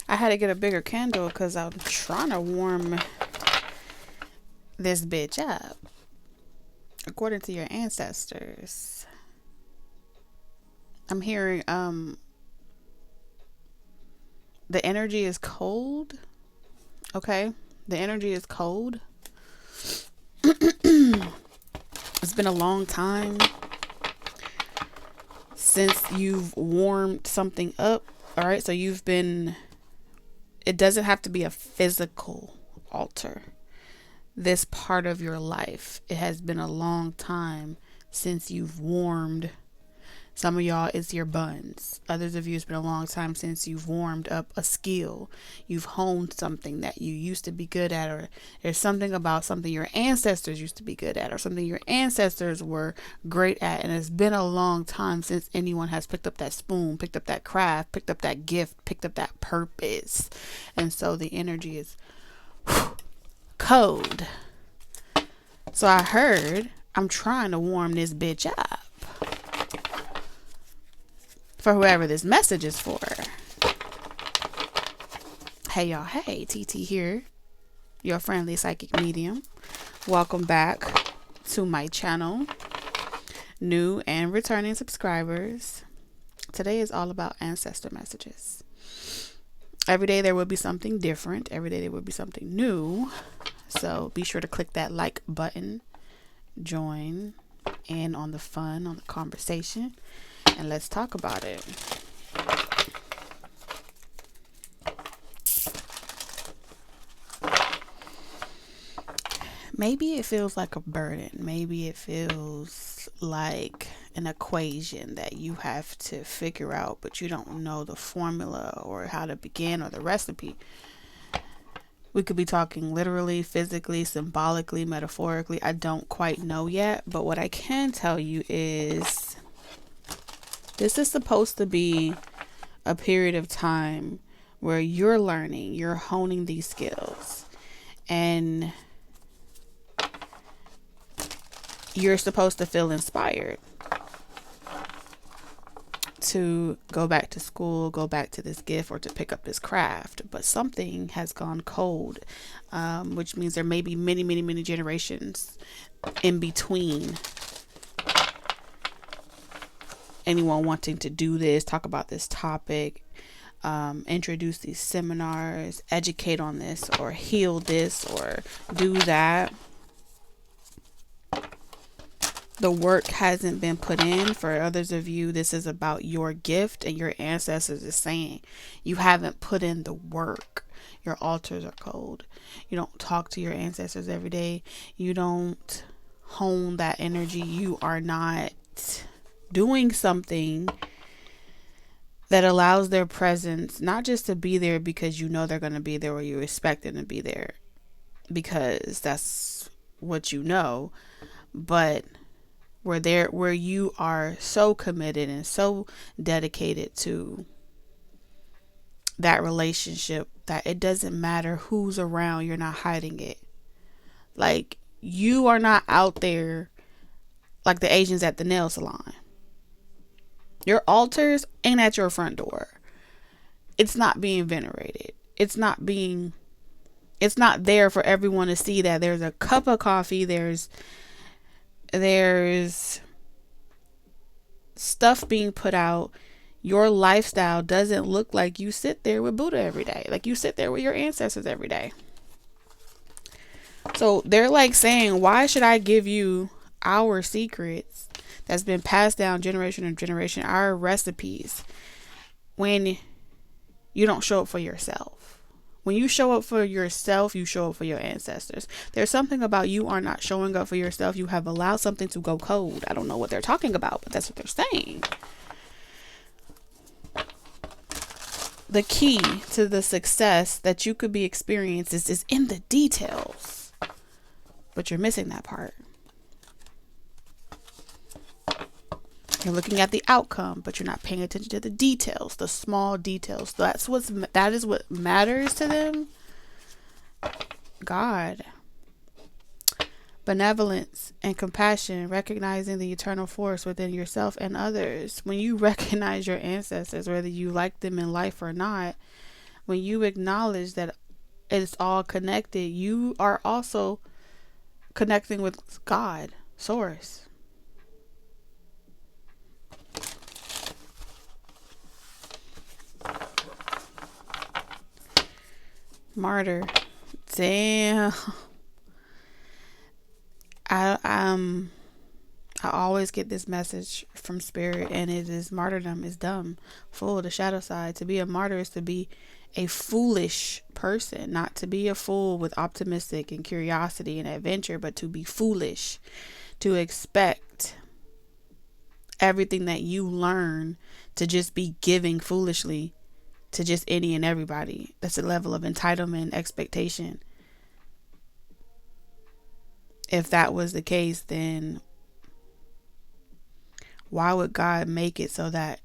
I had to get a bigger candle because I'm trying to warm this bitch up. According to your ancestors, I'm hearing the energy is cold. Okay, the energy is cold. It's been a long time since you've warmed something up. All right, so you've been, it doesn't have to be a physical altar. This part of your life, it has been a long time since you've warmed. Some of y'all, it's your buns. Others of you, it's been a long time since you've warmed up a skill. You've honed something that you used to be good at, or there's something about something your ancestors used to be good at, or something your ancestors were great at. And it's been a long time since anyone has picked up that spoon, picked up that craft, picked up that gift, picked up that purpose. And so the energy is cold. So I heard, I'm trying to warm this bitch up. For whoever this message is for. Hey y'all, hey, TT here, your friendly psychic medium. Welcome back to my channel, new and returning subscribers. Today is all about ancestor messages. Every day there will be something different. Every day there will be something new. So be sure to click that like button, join in on the fun, on the conversation. And let's talk about it. Maybe it feels like a burden. Maybe it feels like an equation that you have to figure out, but you don't know the formula or how to begin or the recipe. We could be talking literally, physically, symbolically, metaphorically. I don't quite know yet, but what I can tell you is this is supposed to be a period of time where you're learning, you're honing these skills, and you're supposed to feel inspired to go back to school, go back to this gift, or to pick up this craft. But something has gone cold, which means there may be many, many, many generations in between anyone wanting to do this, talk about this topic, introduce these seminars, educate on this, or heal this, or do that. The work hasn't been put in. For others of you, this is about your gift, and your ancestors is saying you haven't put in the work. Your altars are cold. You don't talk to your ancestors every day. You don't hone that energy. You are not doing something that allows their presence not just to be there because you know they're going to be there, or you expect them to be there because that's what you know, but where you are so committed and so dedicated to that relationship that it doesn't matter who's around. You're not hiding it. Like, you are not out there like the Asians at the nail salon. Your altars ain't at your front door. It's not being venerated. It's not there for everyone to see that there's a cup of coffee. There's stuff being put out. Your lifestyle doesn't look like you sit there with Buddha every day. Like, you sit there with your ancestors every day. So they're like saying, why should I give you our secrets that's been passed down generation to generation, our recipes, when you don't show up for yourself? When you show up for yourself, you show up for your ancestors. There's something about you are not showing up for yourself. You have allowed something to go cold. I don't know what they're talking about, but that's what they're saying. The key to the success that you could be experiencing is in the details, but you're missing that part. You're looking at the outcome, but you're not paying attention to the details, the small details. That is what matters to them. God. Benevolence and compassion, recognizing the eternal force within yourself and others. When you recognize your ancestors, whether you like them in life or not, when you acknowledge that it's all connected, you are also connecting with God, Source. Martyr. Damn. I always get this message from Spirit, and it is martyrdom is dumb, full, the shadow side. To be a martyr is to be a foolish person, not to be a fool with optimistic and curiosity and adventure, but to be foolish, to expect everything that you learn to just be giving foolishly to just any and everybody. That's a level of entitlement, expectation. If that was the case, then why would God make it so that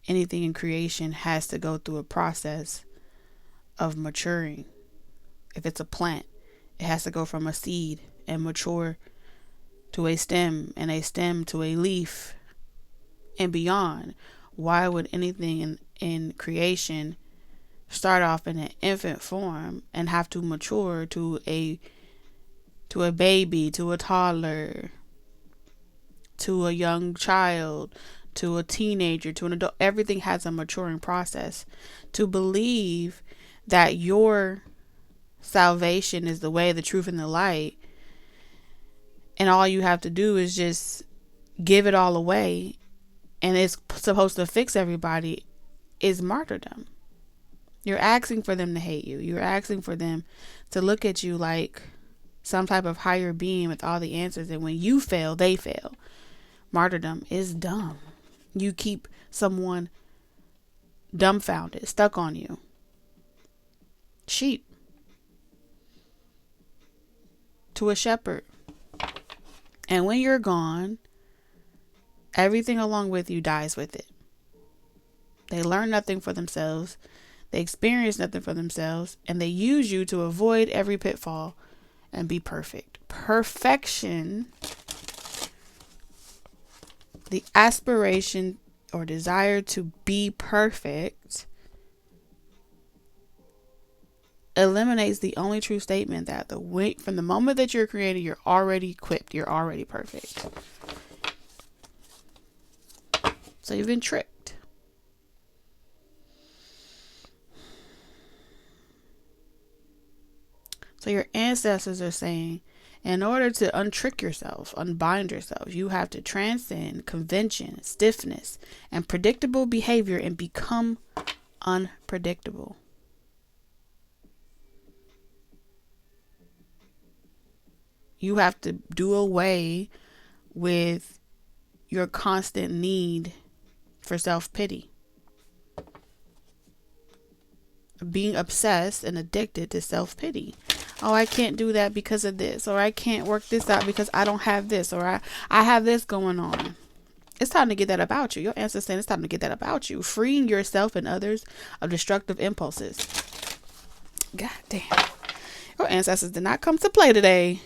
anything in creation has to go through a process of maturing? If it's a plant, it has to go from a seed and mature to a stem, and a stem to a leaf and beyond. Why would anything in creation start off in an infant form and have to mature to a baby, to a toddler, to a young child, to a teenager, to an adult? Everything has a maturing process. To believe that your salvation is the way, the truth, and the light, and all you have to do is just give it all away, and it's supposed to fix everybody, is martyrdom. You're asking for them to hate you. You're asking for them to look at you like some type of higher being with all the answers, and when you fail, they fail. Martyrdom is dumb. You keep someone dumbfounded, stuck on you. Sheep to a shepherd. And when you're gone, everything along with you dies with it. They learn nothing for themselves. They experience nothing for themselves. And they use you to avoid every pitfall and be perfect. Perfection, the aspiration or desire to be perfect, eliminates the only true statement that from the moment that you're created, you're already equipped. You're already perfect. So you've been tricked. So your ancestors are saying, in order to untrick yourself, unbind yourself, you have to transcend convention, stiffness, and predictable behavior and become unpredictable. You have to do away with your constant need for self-pity. Being obsessed and addicted to self-pity. Oh, I can't do that because of this, or I can't work this out because I don't have this, or I have this going on. It's time to get that about you. Your ancestors saying it's time to get that about you. Freeing yourself and others of destructive impulses. God damn. Your ancestors did not come to play today.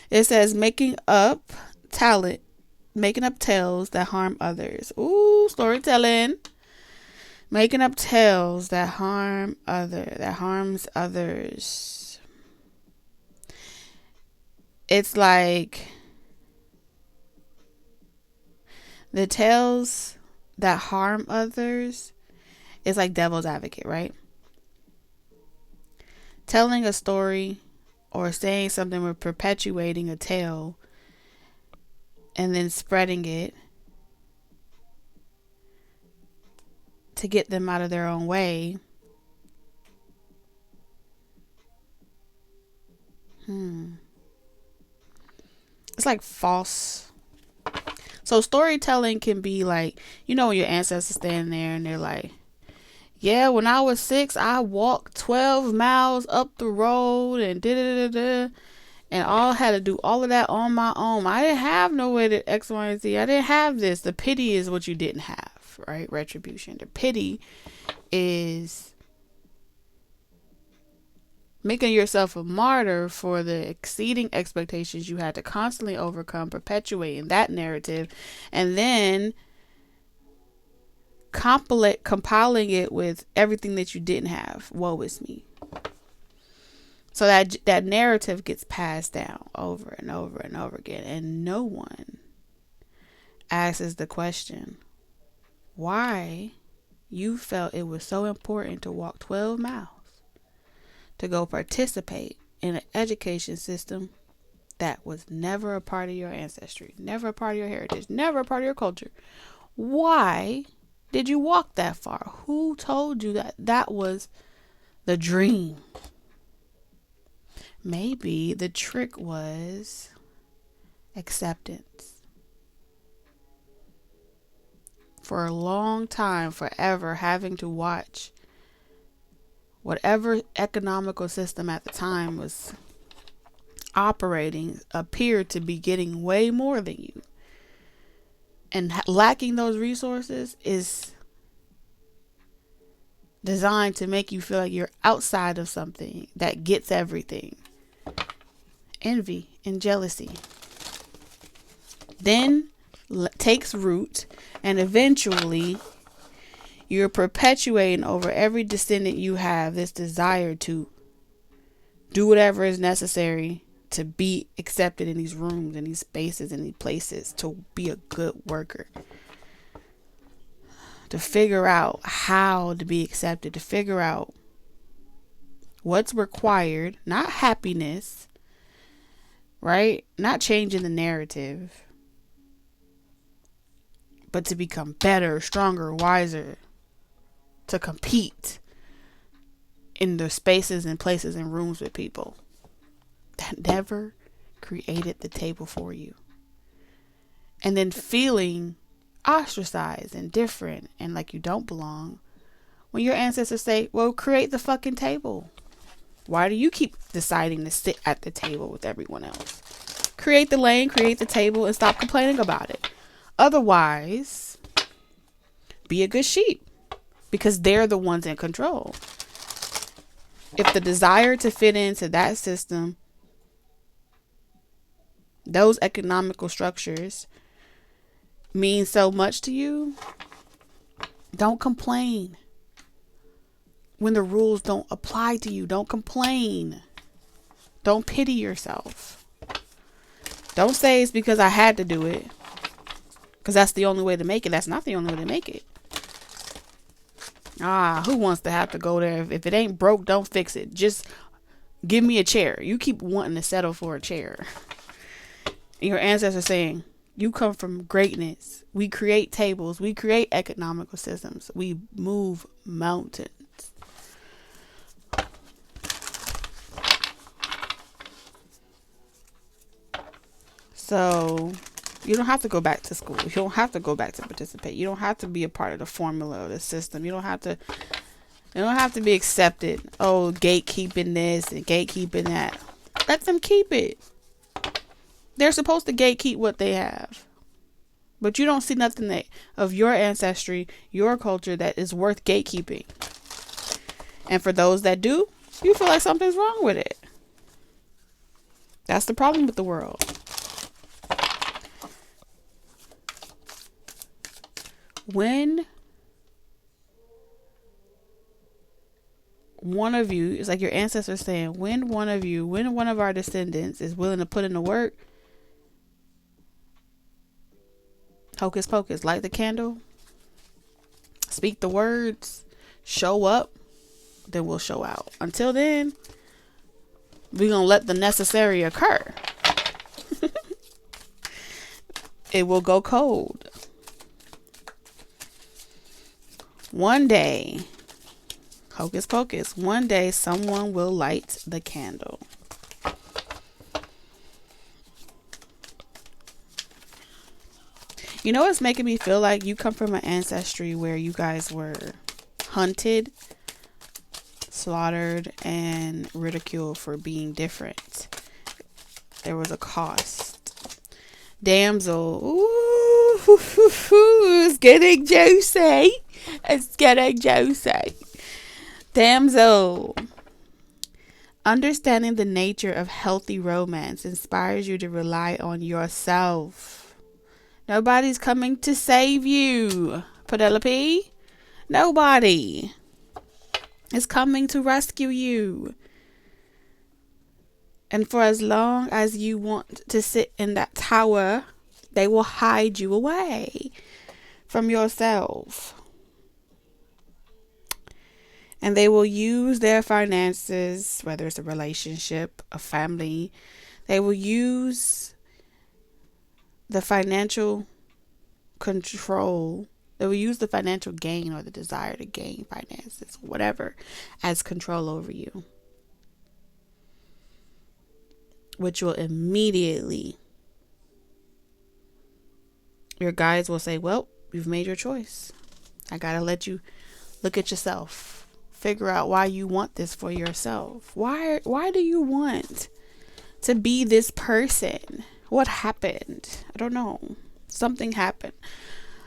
It says making up tales that harm others. Ooh, storytelling. Making up tales that harms others. It's like the tales that harm others is like devil's advocate, right? Telling a story or saying something, we're perpetuating a tale and then spreading it to get them out of their own way. It's like false. So storytelling can be like, when your ancestors stand there and they're like, yeah, when I was 6, I walked 12 miles up the road and and all had to do all of that on my own. I didn't have no way to X, Y, and Z. I didn't have this. The pity is what you didn't have, right? Retribution. The pity is making yourself a martyr for the exceeding expectations you had to constantly overcome, perpetuating that narrative, and then compiling it with everything that you didn't have. Woe is me. So that narrative gets passed down over and over and over again, and no one asks the question why you felt it was so important to walk 12 miles to go participate in an education system that was never a part of your ancestry, never a part of your heritage, never a part of your culture. Why did you walk that far? Who told you that that was the dream? Maybe the trick was acceptance. For a long time, forever, having to watch whatever economical system at the time was operating appeared to be getting way more than you. And lacking those resources is designed to make you feel like you're outside of something that gets everything. Envy and jealousy then takes root, and eventually you're perpetuating over every descendant you have this desire to do whatever is necessary to be accepted in these rooms, in these spaces, in these places, to be a good worker, to figure out how to be accepted, to figure out what's required, not happiness, right? Not changing the narrative, but to become better, stronger, wiser, to compete in the spaces and places and rooms with people that never created the table for you. And then feeling ostracized and different and like you don't belong when your ancestors say, well, create the fucking table. Why do you keep deciding to sit at the table with everyone else? Create the lane, create the table, and stop complaining about it. Otherwise, be a good sheep, because they're the ones in control. If the desire to fit into that system, those economical structures, mean so much to you, don't complain when the rules don't apply to you. Don't complain. Don't pity yourself. Don't say it's because I had to do it, because that's the only way to make it. That's not the only way to make it. Who wants to have to go there? If it ain't broke, don't fix it. Just give me a chair. You keep wanting to settle for a chair. Your ancestors saying, you come from greatness. We create tables. We create economical systems. We move mountains. So you don't have to go back to school. You don't have to go back to participate. You don't have to be a part of the formula of the system. You don't have to be accepted. Oh, gatekeeping this and gatekeeping that. Let them keep it. They're supposed to gatekeep what they have. But you don't see nothing of your ancestry, your culture, that is worth gatekeeping. And for those that do, you feel like something's wrong with it. That's the problem with the world. When one of you, it's like your ancestors saying, when one of our descendants is willing to put in the work, hocus pocus, light the candle, speak the words, show up, then we'll show out. Until then, we're going to let the necessary occur. It will go cold. One day, hocus pocus, one day someone will light the candle. You know what's making me feel like? You come from an ancestry where you guys were hunted, slaughtered, and ridiculed for being different. There was a cost. Damsel. Ooh, it's getting juicy. It's getting juicy. Damsel. Understanding the nature of healthy romance inspires you to rely on yourself. Nobody's coming to save you, Penelope. Nobody is coming to rescue you. And for as long as you want to sit in that tower, they will hide you away from yourself. And they will use their finances, whether it's a relationship, a family, they will use the financial control. They will use the financial gain or the desire to gain finances, whatever, as control over you. Which will immediately, your guides will say, well, you've made your choice. I gotta let you look at yourself. Figure out why you want this for yourself. Why do you want to be this person? What happened? I don't know. Something happened.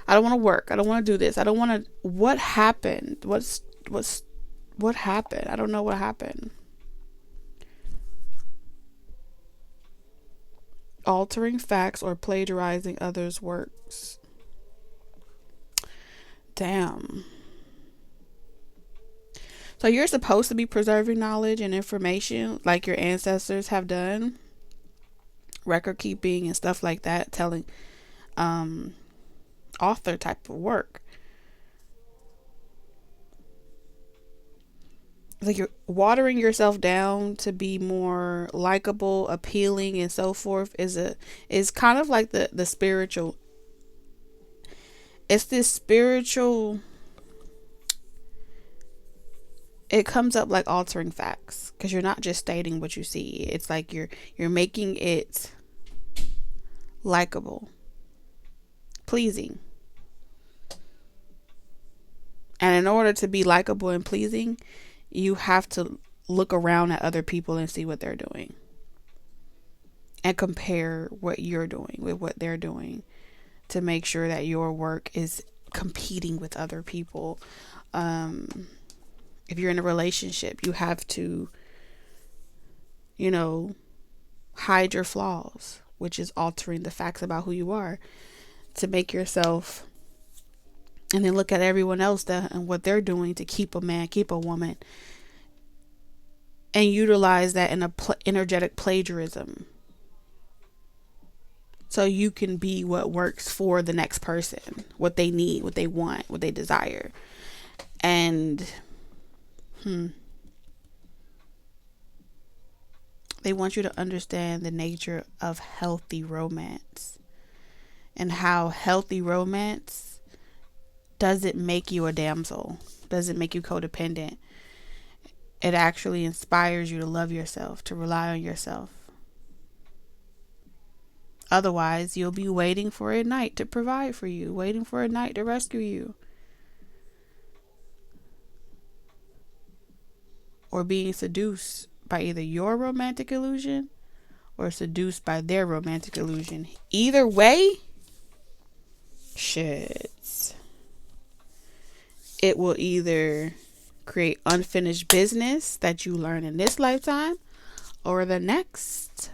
I don't want to work. I don't want to do this. I don't want to. What happened? What happened? I don't know what happened. Altering facts or plagiarizing others' works. Damn. So you're supposed to be preserving knowledge and information like your ancestors have done. Record keeping and stuff like that. Telling author type of work. Like you're watering yourself down to be more likable, appealing, and so forth is kind of like the spiritual. It's this spiritual. It comes up like altering facts because you're not just stating what you see. It's like you're making it likable, pleasing. And in order to be likable and pleasing, you have to look around at other people and see what they're doing. And compare what you're doing with what they're doing to make sure that your work is competing with other people. If you're in a relationship, you have to, hide your flaws, which is altering the facts about who you are to make yourself, and then look at everyone else and what they're doing to keep a man, keep a woman, and utilize that in a energetic plagiarism. So you can be what works for the next person, what they need, what they want, what they desire. And they want you to understand the nature of healthy romance and how healthy romance doesn't make you a damsel, doesn't make you codependent. It actually inspires you to love yourself, to rely on yourself. Otherwise, you'll be waiting for a knight to provide for you, waiting for a knight to rescue you. Or being seduced by either your romantic illusion or seduced by their romantic illusion. Either way, shit. It will either create unfinished business that you learn in this lifetime or the next.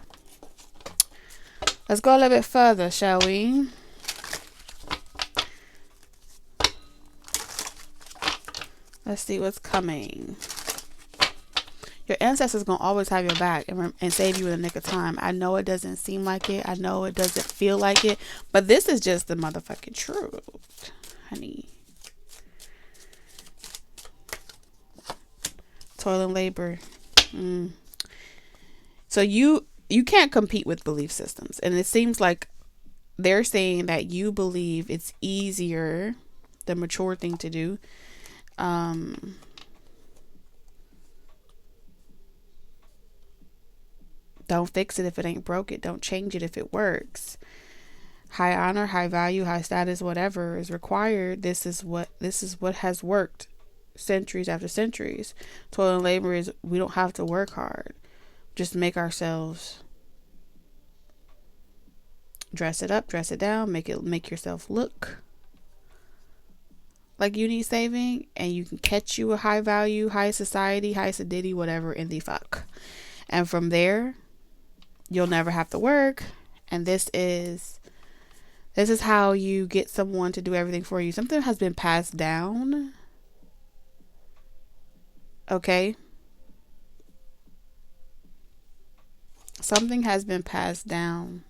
Let's go a little bit further, shall we? Let's see what's coming. Your ancestors going to always have your back and save you in the nick of time. I know it doesn't seem like it. I know it doesn't feel like it. But this is just the motherfucking truth, honey. Toil and labor. So you can't compete with belief systems. And it seems like they're saying that you believe it's easier, the mature thing to do. Don't fix it if it ain't broke it. Don't change it if it works. High honor, high value, high status, whatever is required. This is what has worked centuries after centuries. Toil and labor is, we don't have to work hard. Just make ourselves dress it up, dress it down, make yourself look like you need saving, and you can catch you a high value, high society, high sedity, whatever in the fuck. And from there, you'll never have to work. And this is how you get someone to do everything for you. Something has been passed down Okay? Something has been passed down.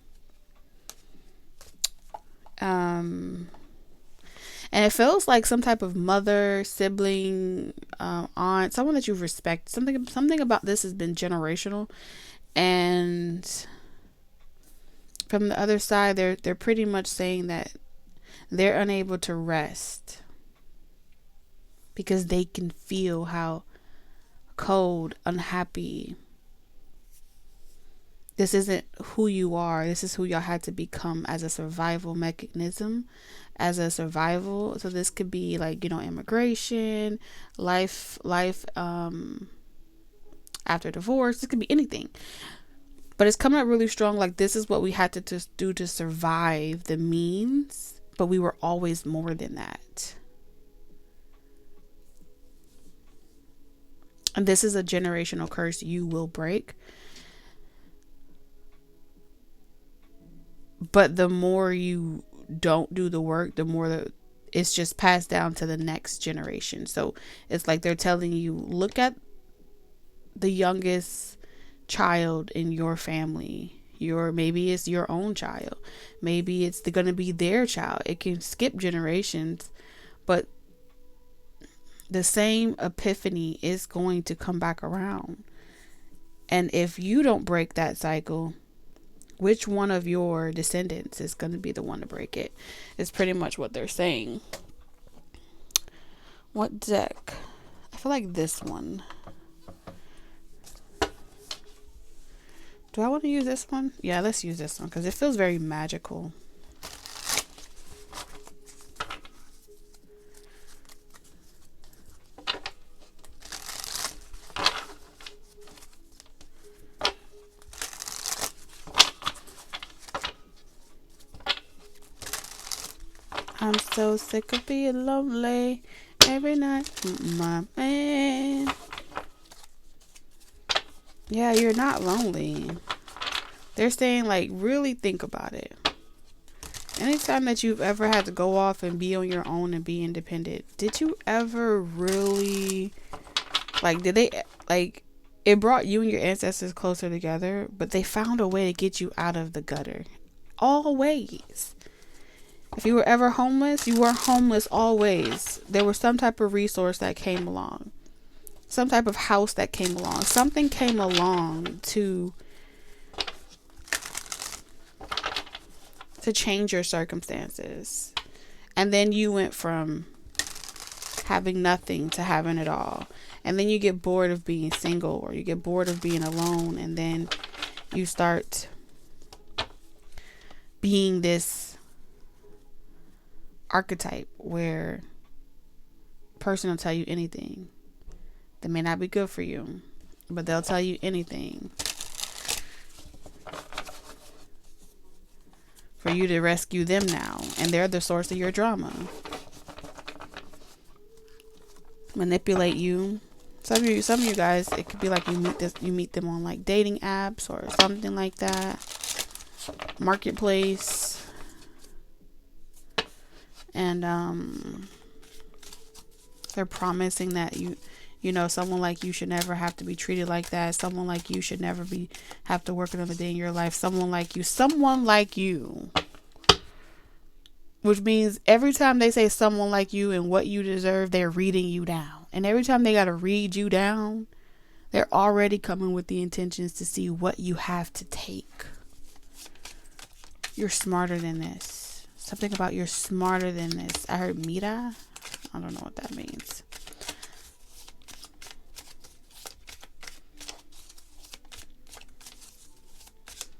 And it feels like some type of mother, sibling, aunt, someone that you respect. Something about this has been generational. And from the other side, they're pretty much saying that they're unable to rest because they can feel how cold, unhappy. This isn't who you are. This is who y'all had to become as a survival mechanism, as a survival. So this could be like, immigration, life, after divorce. This could be anything. But it's coming out really strong. Like, this is what we had to do to survive the means. But we were always more than that. And this is a generational curse you will break. But the more you don't do the work, the more it's just passed down to the next generation. So it's like they're telling you, look at the youngest child in your family. Maybe it's your own child. Maybe it's going to be their child. It can skip generations, but the same epiphany is going to come back around. And if you don't break that cycle, which one of your descendants is going to be the one to break it? Is pretty much what they're saying. What deck? I feel like this one. Do I want to use this one? Yeah, let's use this one because it feels very magical. I'm so sick of being lonely every night, my man. Yeah, you're not lonely. They're saying, like, really think about it. Anytime that you've ever had to go off and be on your own and be independent, did you ever really, it brought you and your ancestors closer together, but they found a way to get you out of the gutter. Always. If you were ever homeless, you weren't homeless always. There was some type of resource that came along. Some type of house that came along. Something came along to change your circumstances. And then you went from having nothing to having it all. And then you get bored of being single, or you get bored of being alone. And then you start being this archetype where a person will tell you anything. They may not be good for you, but they'll tell you anything for you to rescue them now. And they're the source of your drama. Manipulate you. Some of you guys, it could be like you meet them on like dating apps or something like that. Marketplace. And they're promising that someone like you should never have to be treated like that. Someone like you should never have to work another day in your life. Someone like you. Which means every time they say someone like you and what you deserve, they're reading you down. And every time they got to read you down, they're already coming with the intentions to see what you have to take. You're smarter than this. Something about you're smarter than this. I heard Mira. I don't know what that means.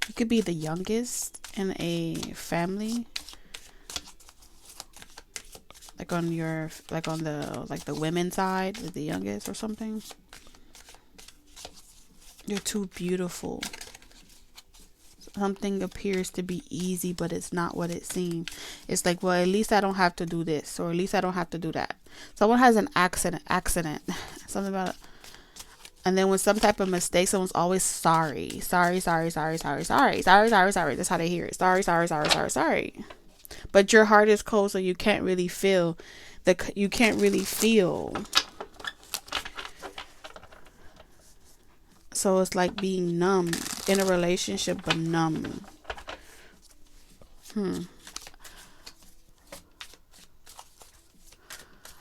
You could be the youngest in a family. On the women's side, the youngest or something. You're too beautiful. Something appears to be easy, but it's not what it seems. It's like, well, at least I don't have to do this, or at least I don't have to do that. Someone has an accident, something about it. And then with some type of mistake, someone's always sorry. That's how they hear it. Sorry. But your heart is cold, so you can't really feel So it's like being numb in a relationship, but numb.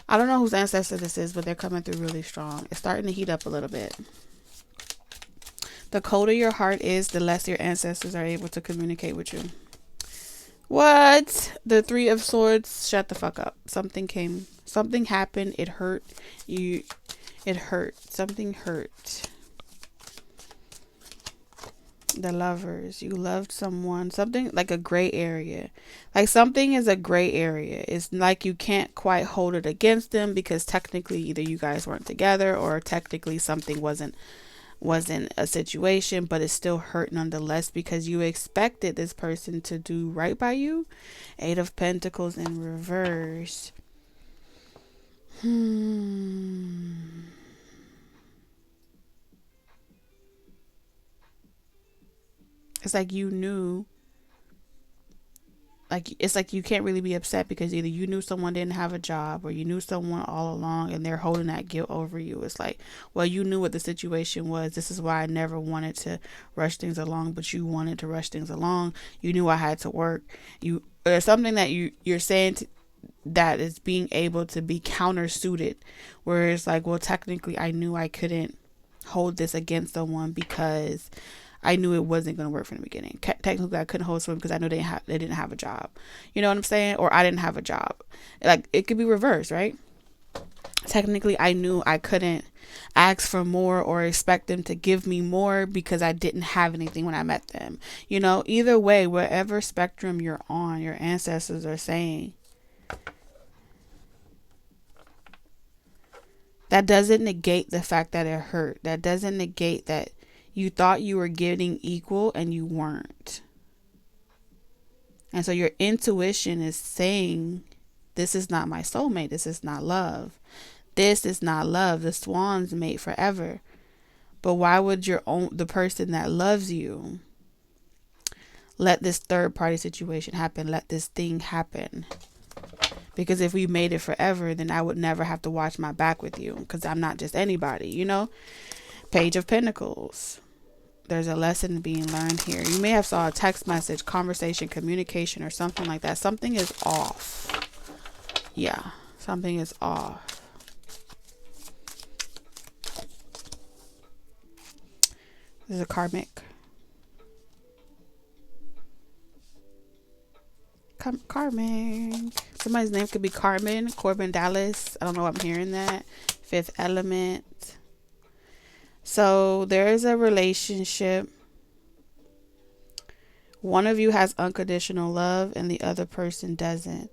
I don't know whose ancestor this is, but they're coming through really strong. It's starting to heat up a little bit. The colder your heart is, the less your ancestors are able to communicate with you. What? The Three of Swords. Shut the fuck up. Something happened. It hurt you. It hurt. Something hurt. The Lovers. You loved someone. Something like a gray area. Like something is a gray area. It's like you can't quite hold it against them because technically either you guys weren't together or technically something wasn't a situation, but it still hurt nonetheless because you expected this person to do right by you. Eight of Pentacles in reverse. It's like you knew, like it's like you can't really be upset because either you knew someone didn't have a job or you knew someone all along and they're holding that guilt over you. It's like, well, you knew what the situation was. This is why I never wanted to rush things along, but you wanted to rush things along. You knew I had to work. There's something that you're saying that is being able to be countersuited, where it's like, well, technically I knew I couldn't hold this against someone because I knew it wasn't going to work from the beginning. Technically, I couldn't hold someone because I knew they didn't have a job. You know what I'm saying? Or I didn't have a job. Like, it could be reversed, right? Technically, I knew I couldn't ask for more or expect them to give me more because I didn't have anything when I met them. You know, either way, whatever spectrum you're on, your ancestors are saying, that doesn't negate the fact that it hurt. That doesn't negate that you thought you were getting equal and you weren't. And so your intuition is saying, this is not my soulmate. This is not love. This is not love. The swans mate forever. But why would the person that loves you let this third party situation happen? Let this thing happen. Because if we made it forever, then I would never have to watch my back with you because I'm not just anybody, you know? Page of Pentacles. There's a lesson being learned here. You may have saw a text message, conversation, communication, or something like that. Something is off. Yeah, something is off. This is a karmic. Karmic. Somebody's name could be Carmen, Corbin Dallas. I don't know why I'm hearing that. Fifth element. So there is a relationship. One of you has unconditional love and the other person doesn't.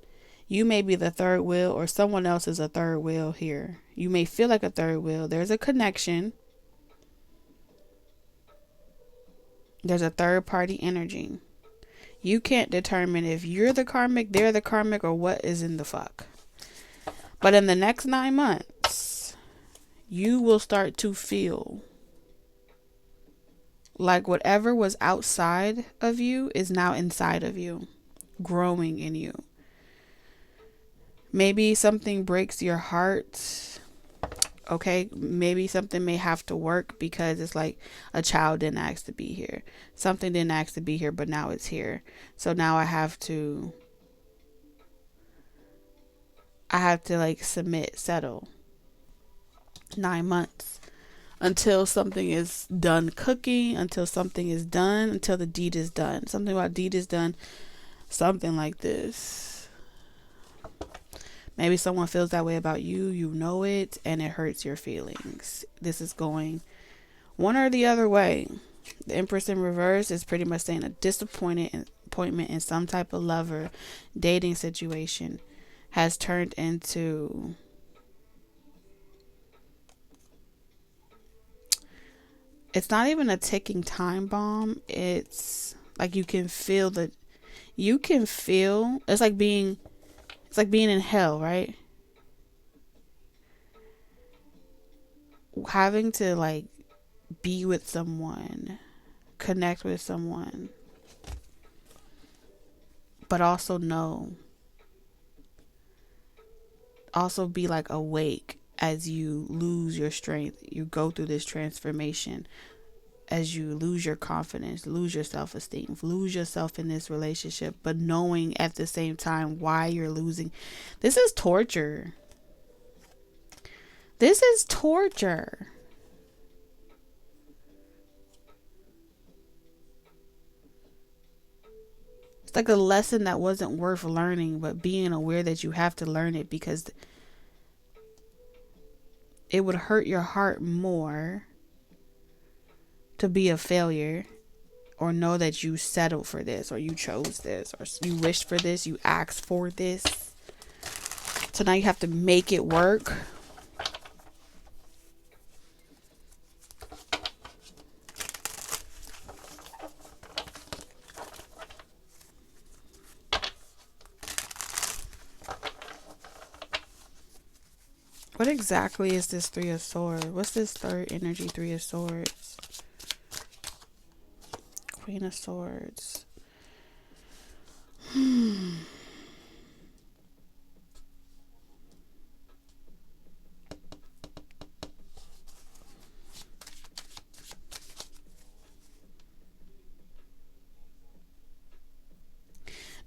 You may be the third wheel or someone else is a third wheel here. You may feel like a third wheel. There's a connection. There's a third party energy. You can't determine if you're the karmic, they're the karmic, or what is in the fuck. But in the next 9 months, you will start to feel like whatever was outside of you is now inside of you, growing in you. Maybe something breaks your heart. Okay, maybe something may have to work because it's like a child didn't ask to be here. Something didn't ask to be here, but now it's here. So now I have to like submit, settle. 9 months until something is done cooking, until something is done, until the deed is done. Something about deed is done. Something like this. Maybe someone feels that way about you. You know it, and it hurts your feelings. This is going one or the other way. The Empress in reverse is pretty much saying a disappointment in some type of lover dating situation has turned into it's not even a ticking time bomb. It's like you can feel it's like being in hell, right? Having to like be with someone, connect with someone, but also be like awake as you lose your strength. You go through this transformation as you lose your confidence, lose your self-esteem, lose yourself in this relationship, but knowing at the same time why you're losing. This is torture. This is torture. It's like a lesson that wasn't worth learning, but being aware that you have to learn it because it would hurt your heart more to be a failure or know that you settled for this or you chose this or you wished for this, you asked for this. So now you have to make it work. What exactly is this Three of Swords? What's this third energy, Three of Swords? Queen of Swords.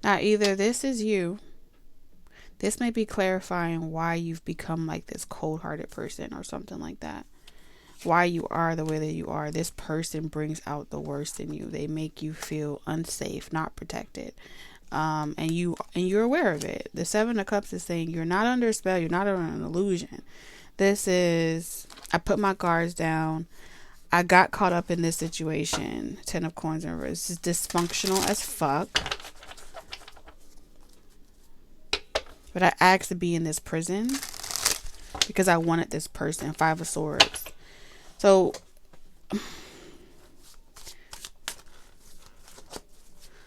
Now, either this is you. This may be clarifying why you've become like this cold-hearted person or something like that. Why you are the way that you are. This person brings out the worst in you. They make you feel unsafe, not protected. And you're aware of it. The Seven of Cups is saying you're not under a spell. You're not under an illusion. This is, I put my guards down. I got caught up in this situation. Ten of Coins in reverse. This is dysfunctional as fuck. But I asked to be in this prison because I wanted this person. Five of Swords. So,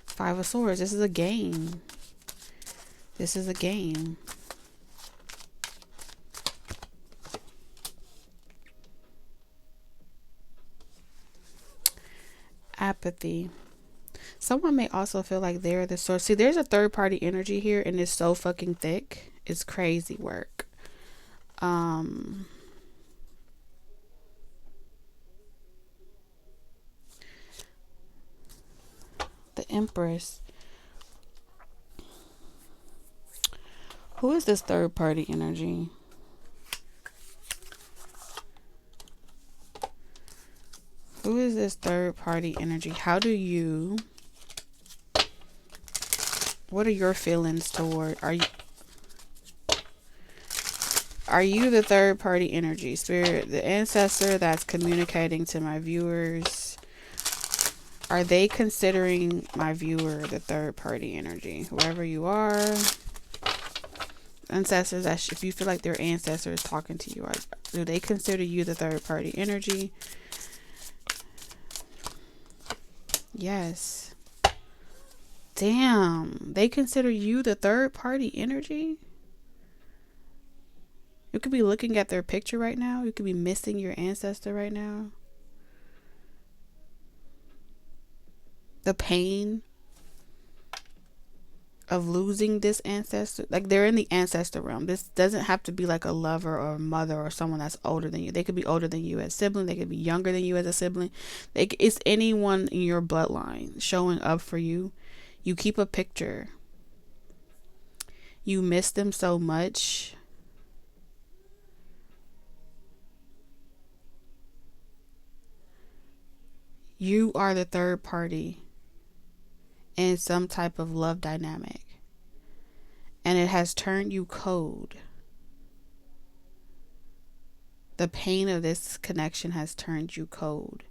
Five of Swords. This is a game. This is a game. Apathy. Someone may also feel like they're the source. See, there's a third party energy here and it's so fucking thick. It's crazy work. The Empress. Who is this third party energy? Who is this third party energy? How do you... What are your feelings toward? Are you the third party energy? Spirit, the ancestor that's communicating to my viewers. Are they considering my viewer the third party energy? Whoever you are. Ancestors, if you feel like their ancestor is talking to you, do they consider you the third party energy? Yes. Damn, they consider you the third party energy? You could be looking at their picture right now. You could be missing your ancestor right now. The pain of losing this ancestor. Like, they're in the ancestor realm. This doesn't have to be like a lover or a mother or someone that's older than you. They could be older than you as a sibling. They could be younger than you as a sibling. It's anyone in your bloodline showing up for you. You keep a picture. You miss them so much. You are the third party in some type of love dynamic. And it has turned you cold. The pain of this connection has turned you cold.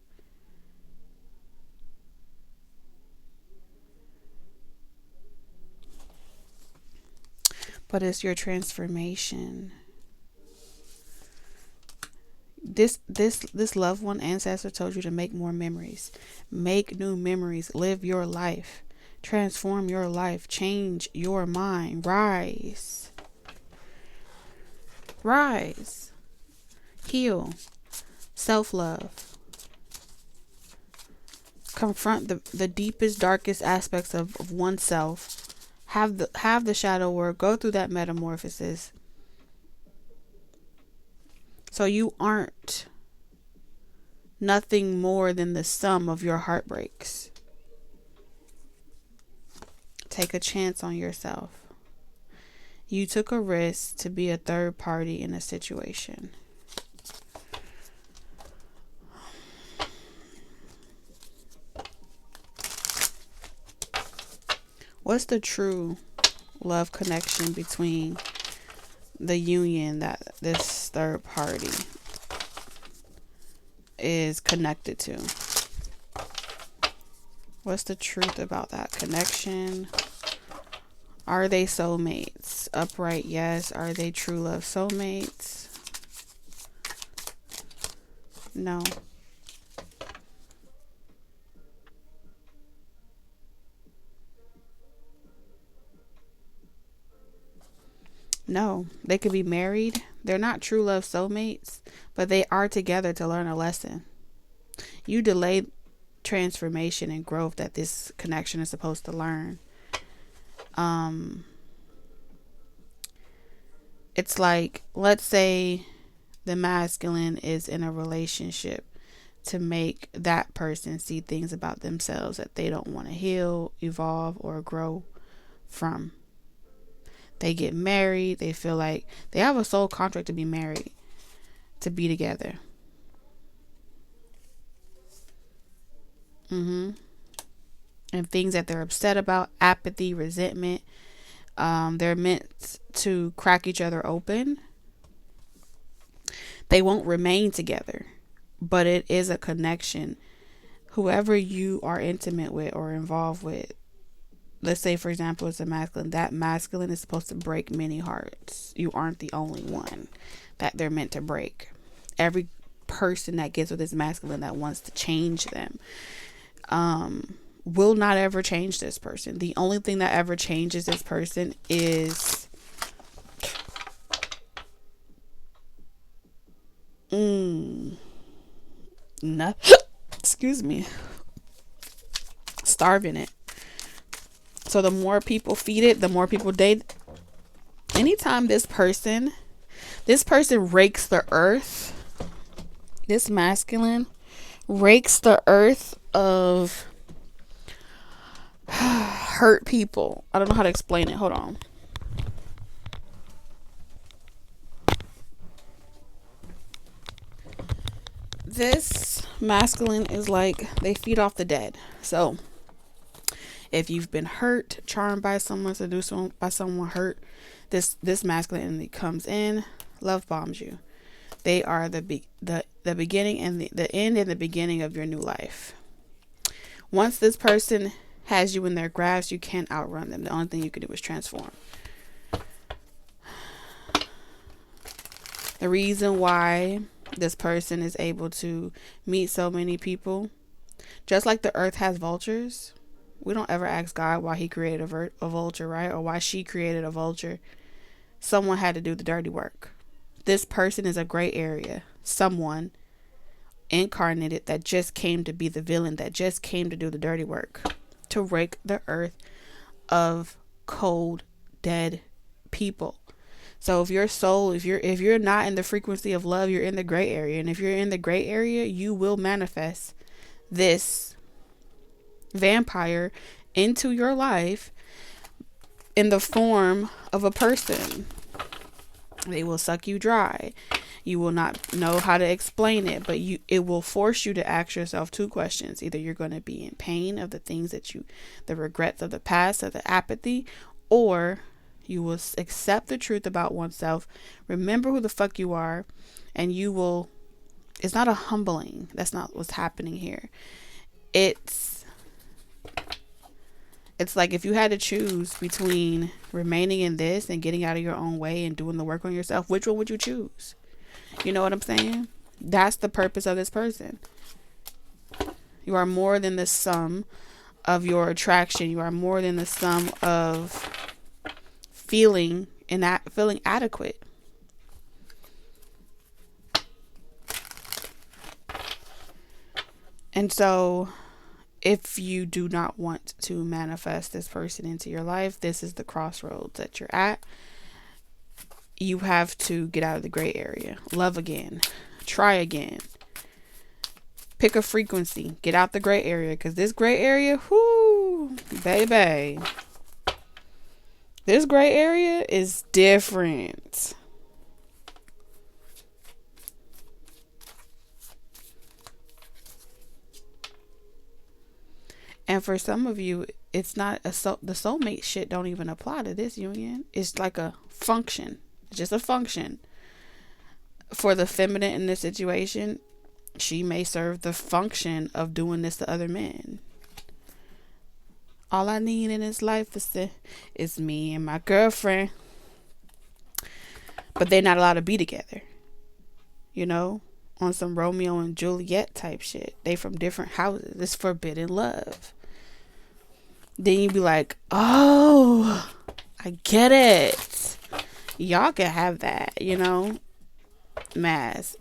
But it's your transformation. This loved one ancestor told you to make more memories. Make new memories. Live your life. Transform your life. Change your mind. Rise. Rise. Heal. Self-love. Confront the deepest, darkest aspects of oneself. Have the shadow work. Go through that metamorphosis. So you aren't nothing more than the sum of your heartbreaks. Take a chance on yourself. You took a risk to be a third party in a situation. What's the true love connection between the union that this third party is connected to? What's the truth about that connection? Are they soulmates? Upright, yes. Are they true love soulmates? No. No, they could be married. They're not true love soulmates, but they are together to learn a lesson. You delayed transformation and growth that this connection is supposed to learn. It's like, let's say the masculine is in a relationship to make that person see things about themselves that they don't want to heal, evolve, or grow from. They get married. They feel like they have a soul contract to be married, to be together. And things that they're upset about, apathy, resentment, they're meant to crack each other open. They won't remain together, but it is a connection. Whoever you are intimate with or involved with, let's say, for example, it's a masculine. That masculine is supposed to break many hearts. You aren't the only one that they're meant to break. Every person that gets with this masculine that wants to change them will not ever change this person. The only thing that ever changes this person is excuse me, starving it. So the more people feed it, the more people date. Anytime this person rakes the earth, this masculine rakes the earth of hurt people. I don't know how to explain it. Hold on. This masculine is like, they feed off the dead. So if you've been hurt, charmed by someone, seduced by someone hurt, this masculine energy comes in, love bombs you. They are the beginning and the end and the beginning of your new life. Once this person has you in their grasp, you can't outrun them. The only thing you can do is transform. The reason why this person is able to meet so many people, just like the earth has vultures, we don't ever ask God why he created a vulture, right? Or why she created a vulture. Someone had to do the dirty work. This person is a gray area. Someone incarnated that just came to be the villain, that just came to do the dirty work, to rake the earth of cold, dead people. So if your soul, if you're not in the frequency of love, you're in the gray area. And if you're in the gray area, you will manifest this vampire into your life in the form of a person. They will suck you dry. You will not know how to explain it, but it will force you to ask yourself two questions. Either you're going to be in pain of the things that the regrets of the past, of the apathy, or you will accept the truth about oneself, remember who the fuck you are, and it's not a humbling. That's not what's happening here. It's like if you had to choose between remaining in this and getting out of your own way and doing the work on yourself, which one would you choose? You know what I'm saying? That's the purpose of this person. You are more than the sum of your attraction. You are more than the sum of feeling adequate. And so if you do not want to manifest this person into your life, this is the crossroads that you're at. You have to get out of the gray area. Love again. Try again. Pick a frequency. Get out the gray area, because this gray area, whoo, baby. This gray area is different. And for some of you, it's not the soulmate shit don't even apply to this union. It's like a function. It's just a function. For the feminine in this situation, she may serve the function of doing this to other men. All I need in this life is me and my girlfriend. But they're not allowed to be together. You know? On some Romeo and Juliet type shit. They from different houses. It's forbidden love. Then you be like, oh, I get it. Y'all can have that, you know? Lies.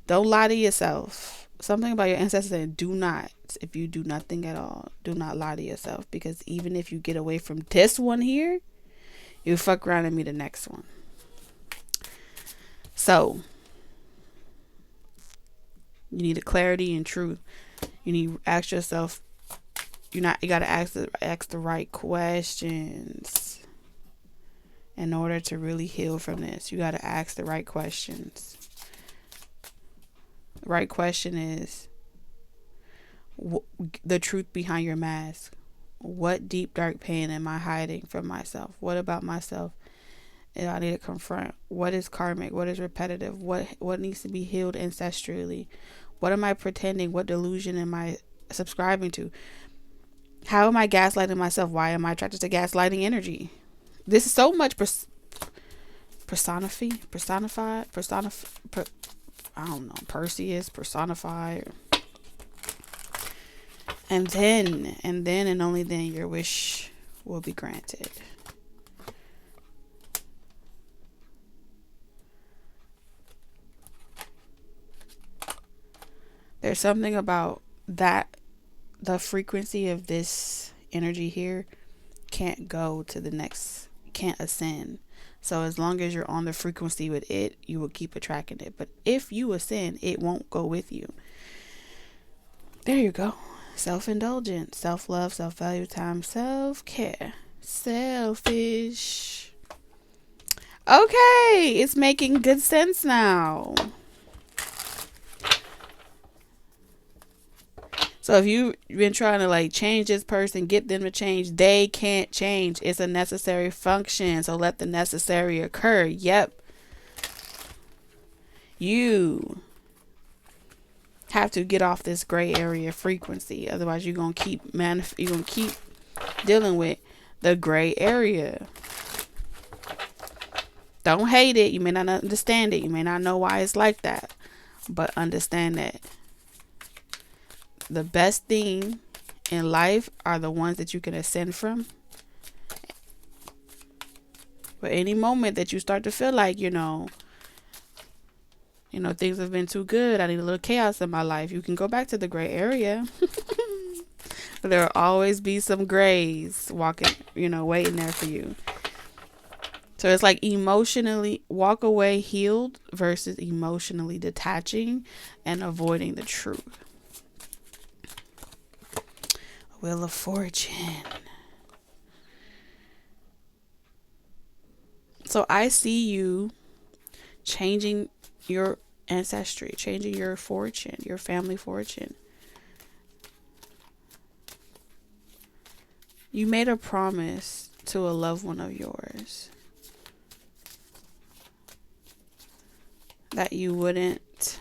Don't lie to yourself. Something about your ancestors said, do not, if you do nothing at all, do not lie to yourself. Because even if you get away from this one here, you fuck around and meet the next one. So, you need a clarity and truth. You need to ask yourself, you gotta ask the right questions in order to really heal from this. You gotta ask the right questions. The right question is the truth behind your mask. What deep dark pain am I hiding from myself? What about myself I need to confront? What is karmic? What is repetitive? What needs to be healed ancestrally? What am I pretending? What delusion am I subscribing to? How am I gaslighting myself? Why am I attracted to gaslighting energy? This is so much personified. I don't know. Perseus, personified. And then and only then your wish will be granted. There's something about that. The frequency of this energy here can't go to the next, can't ascend. So as long as you're on the frequency with it, you will keep attracting it. But if you ascend, it won't go with you. There you go. Self-indulgence, self-love, self-value, time, self-care, selfish. Okay, it's making good sense now. So if you've been trying to like change this person, get them to change, they can't change. It's a necessary function. So let the necessary occur. Yep. You have to get off this gray area frequency. Otherwise you're going to keep dealing with the gray area. Don't hate it. You may not understand it. You may not know why it's like that. But understand that the best thing in life are the ones that you can ascend from. But any moment that you start to feel like, you know, things have been too good, I need a little chaos in my life, you can go back to the gray area. But there will always be some grays walking, waiting there for you. So it's like emotionally walk away healed versus emotionally detaching and avoiding the truth. Wheel of Fortune. So I see you changing your ancestry, changing your fortune, your family fortune. You made a promise to a loved one of yours that you wouldn't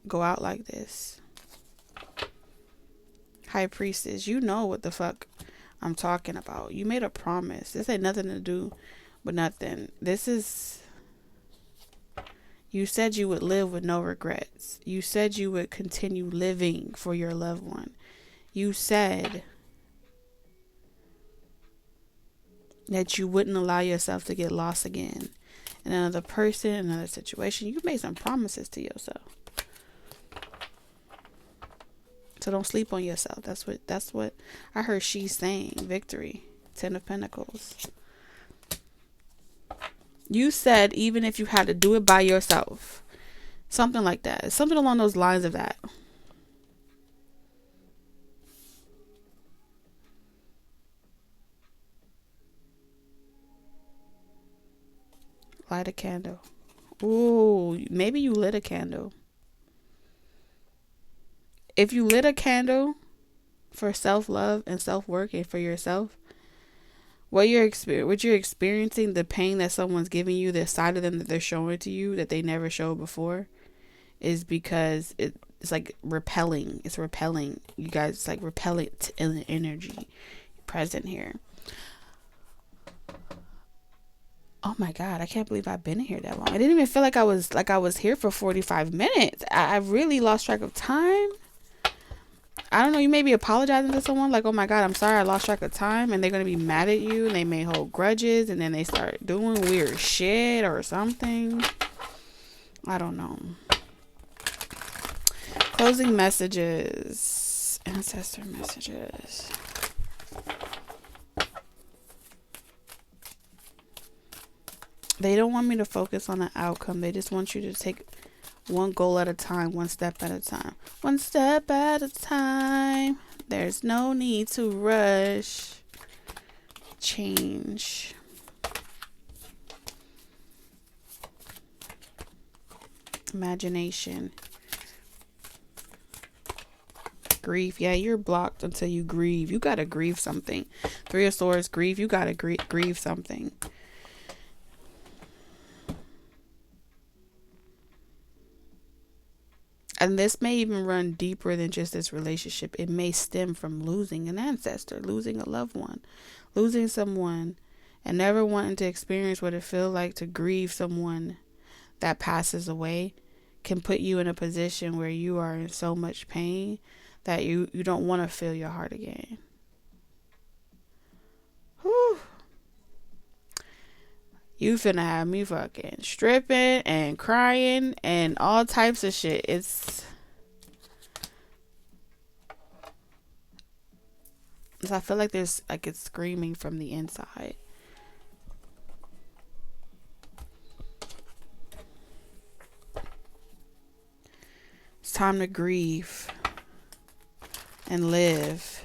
go out like this. High Priestess, you know what the fuck I'm talking about. You made a promise. This ain't nothing to do with nothing. You said you would live with no regrets. You said you would continue living for your loved one. You said that you wouldn't allow yourself to get lost again in another person, another situation. You made some promises to yourself. So don't sleep on yourself. That's what I heard she's saying. Victory. 10 of Pentacles. You said even if you had to do it by yourself. Something like that. Something along those lines of that. Light a candle. Ooh, maybe you lit a candle. If you lit a candle for self-love and self-work and for yourself, what you're experiencing, the pain that someone's giving you, the side of them that they're showing to you that they never showed before, is because it's like repelling. It's repelling. You guys, it's like repellent in the energy present here. Oh my God, I can't believe I've been here that long. I didn't even feel like I was here for 45 minutes. I really lost track of time. I don't know, you may be apologizing to someone like, oh my God, I'm sorry, I lost track of time, and they're going to be mad at you, and they may hold grudges, and then they start doing weird shit or something. I don't know. Closing messages. Ancestor messages. They don't want me to focus on the outcome. They just want you to take one goal at a time, one step at a time. One step at a time. There's no need to rush. Change. Imagination. Grief. Yeah, you're blocked until you grieve. You gotta grieve something. Three of Swords, grief. You gotta grieve something. And this may even run deeper than just this relationship. It may stem from losing an ancestor, losing a loved one, losing someone, and never wanting to experience what it feels like to grieve someone that passes away can put you in a position where you are in so much pain that you don't want to feel your heart again. Whew. You finna have me fucking stripping and crying and all types of shit. I feel like there's like it's screaming from the inside. It's time to grieve and live.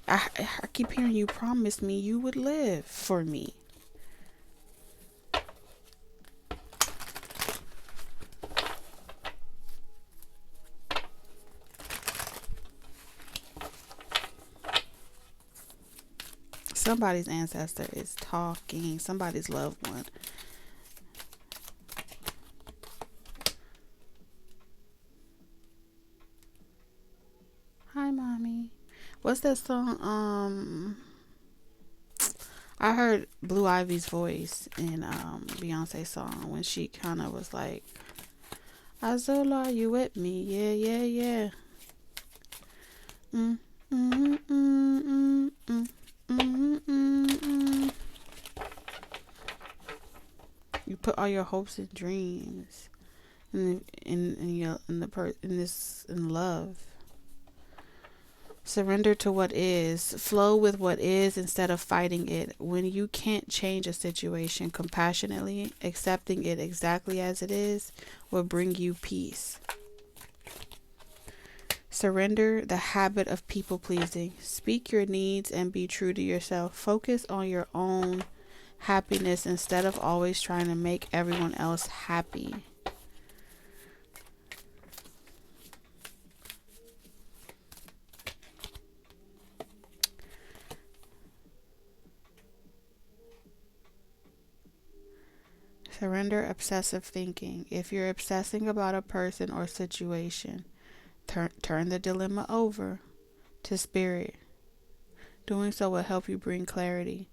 I keep hearing you promise me you would live for me. Somebody's ancestor is talking. Somebody's loved one. Hi, mommy. What's that song? I heard Blue Ivy's voice in Beyonce's song when she kind of was like, Azola, you with me? Yeah, yeah, yeah. Mm, mm, mm, mm, mm. You put all your hopes and dreams in love. Surrender to what is. Flow with what is instead of fighting it. When you can't change a situation compassionately, accepting it exactly as it is will bring you peace. Surrender the habit of people pleasing. Speak your needs and be true to yourself. Focus on your own happiness instead of always trying to make everyone else happy. Surrender obsessive thinking. If you're obsessing about a person or situation, turn the dilemma over to spirit. Doing so will help you bring clarity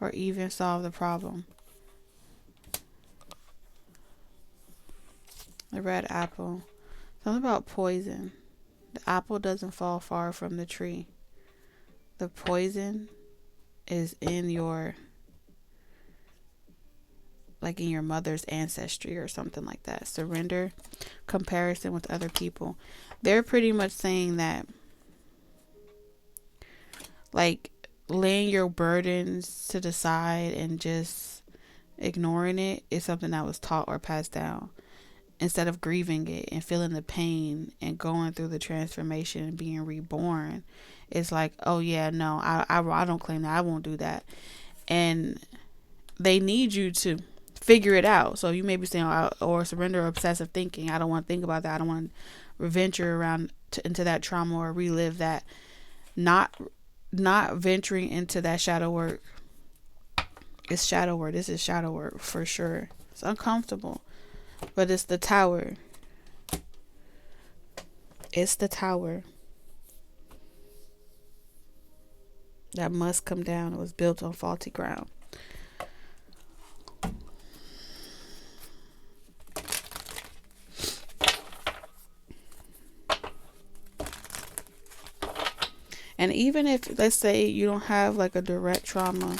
or even solve the problem. The red apple. Something about poison. The apple doesn't fall far from the tree. The poison is in your mother's ancestry or something like that. Surrender comparison with other people. They're pretty much saying that, like, laying your burdens to the side and just Ignoring it is something that was taught or passed down. Instead of grieving it and feeling the pain and going through the transformation and being reborn, it's like, oh yeah, no, I don't claim that. I won't do that. And they need you to figure it out. So you may be saying, or surrender obsessive thinking. I don't want to think about that. I don't want to venture around into that trauma or relive that. Not venturing into that shadow work. It's shadow work. This is shadow work for sure. It's uncomfortable, but it's the tower. It's the tower that must come down. It was built on faulty ground. And even if, let's say, you don't have like a direct trauma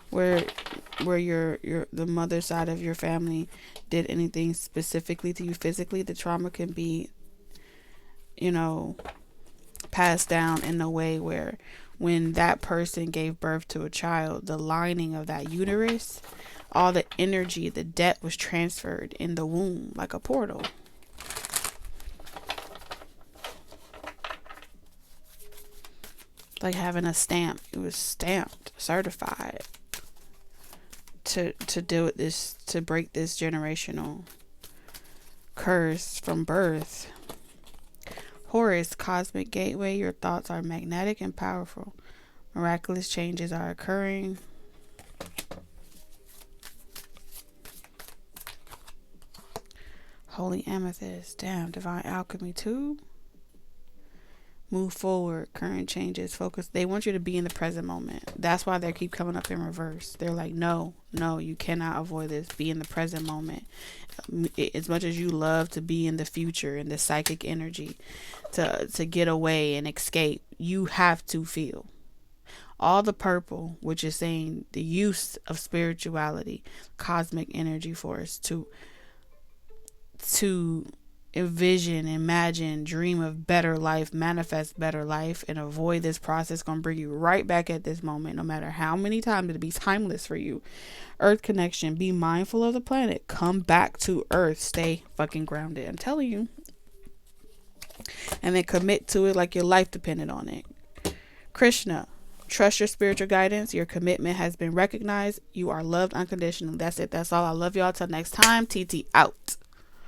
where your the mother side of your family did anything specifically to you physically, the trauma can be, passed down in a way where when that person gave birth to a child, the lining of that uterus, all the energy, the debt was transferred in the womb like a portal. Like having a stamp. It was stamped, certified to do it, this, to break this generational curse from birth. Horus, cosmic gateway. Your thoughts are magnetic and powerful. Miraculous changes are occurring. Holy amethyst. Damn, divine alchemy too. Move forward, current changes, focus. They want you to be in the present moment. That's why they keep coming up in reverse. They're like, no, you cannot avoid this. Be in the present moment. As much as you love to be in the future and the psychic energy to get away and escape, you have to feel. All the purple, which is saying the use of spirituality, cosmic energy force to envision, imagine, dream of better life, manifest better life, and avoid this process. Gonna bring you right back at this moment, no matter how many times. It'll be timeless for you. Earth connection. Be mindful of the planet. Come back to Earth. Stay fucking grounded. I'm telling you. And then commit to it like your life depended on it. Krishna. Trust your spiritual guidance. Your commitment has been recognized. You are loved unconditionally. That's it. That's all. I love y'all. Till next time. TT out.